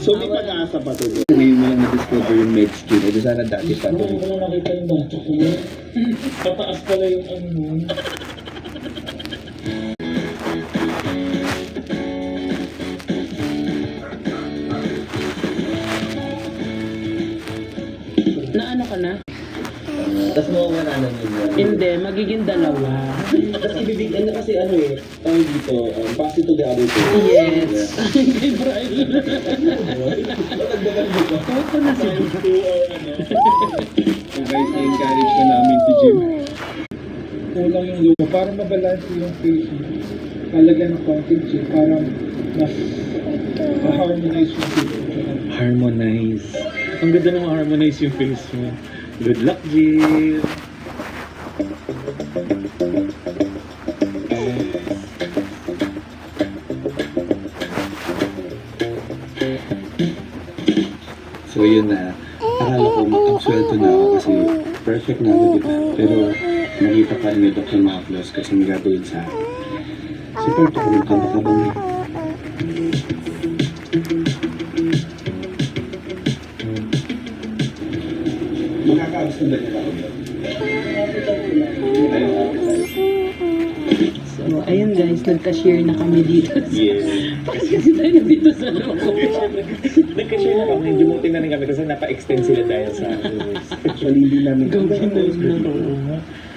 So may pag-asa pa to. Ngayon mo lang na-discover yung med skin. Ito sana dati pa to. Hindi ko lang nakita yung bato ko. Pataas pala yung ano nun. Na ano ka na? Tapos mawawala na yun. Hindi, magiging dalawa. Tapos ibibig, ano kasi ano eh, tawag dito, pass it to the other person. Yes. Kay Brian. Matagdagan mo pa. Ako na si Kung guys, i-encourage na namin si Jim. Kulang yung lupa. Para mabalance yung face mo. Kalagyan ng konting chip. Para mas ma-harmonize yung face mo. Harmonize. Ang ganda naman harmonize yung face mo. Good luck, Jill! So yun na, akala ko mag-sweldo na ako kasi perfect na ako, diba? Pero nakita pa ni Dr. Maflos kasi may gagawin sa akin. Si Perto ko rin kanta ka ba niya? Makakaabos na ba niya ako yun? So, ayun guys, nagka-share na kami dito. Yes. Kasi tayo dito sa loob. Nagka-share na kami, demoting na rin kami kasi napa-extend sila dahil sa Actually, hindi namin Gawin na yun.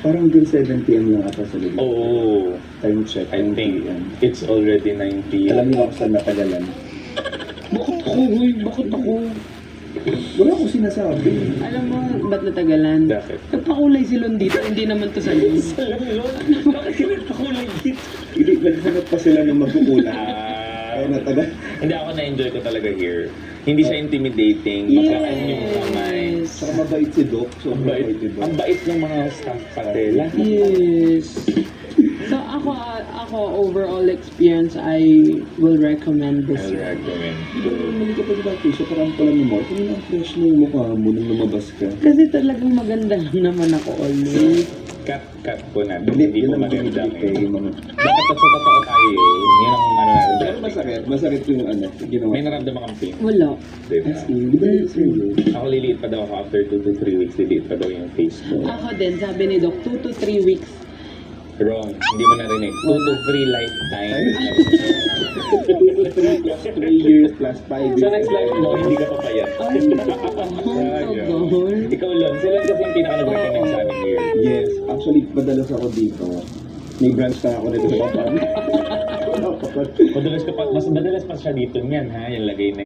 Parang hanggang 7 p.m. lang ata sa loob. Oo. Time check. I 9 think p.m. it's already 9 p.m. Alam niyo ako saan natagalan. Bakit ako? Uy, bakit ako? Wala akong sinasabi. Alam mo, ba't natagalan? Bakit? Nagpakulay si Lon dito, hindi naman to sa Lon. Bakit kinagpakulay dito? Hindi, nagsanap pa sila ng magkukulay. Kaya natagal. Hindi ako na-enjoy ko talaga here. Hindi siya intimidating. Makaan yung kamay. Yes. Saka mabait si Doc. So, Ang bait, mabait si Doc. ang bait ng mga staff patela. Yes. So ako overall experience, I will recommend this. I'll recommend. Mali ka pa diba, Tisha? Parang pala mo mo. Ito yung fresh na yung mukha mo nung lumabas ka. Kasi talagang maganda lang naman ako always. Cut po natin. Hindi Hindi po yun ang maganda. binibigay yung mga... Dapat sa totoo tayo. Yan ang ano natin. Pero masakit. Masakit yung ano. Ginawa. May naramdaman kang pain. Wala. Diba? As in, di ba yung survey? Ako liliit pa daw ako after 2 to 3 weeks. Liliit pa daw yung face ko. Ako din, sabi ni Doc, 2 to 3 weeks. Wrong. Hindi mo narinig. 2 to 3 lifetimes. 2 to 3 plus 3 years plus 5 years. Sa next life mo, hindi ka papayat. Ay, tagal. Ikaw lang. Sila kasi yung pinaka-nag-recommend sa amin here. Yes. Actually, madalas ako dito. May branch na ako nito sa Bapan. Madalas pa siya dito niyan ha. Yung lagay na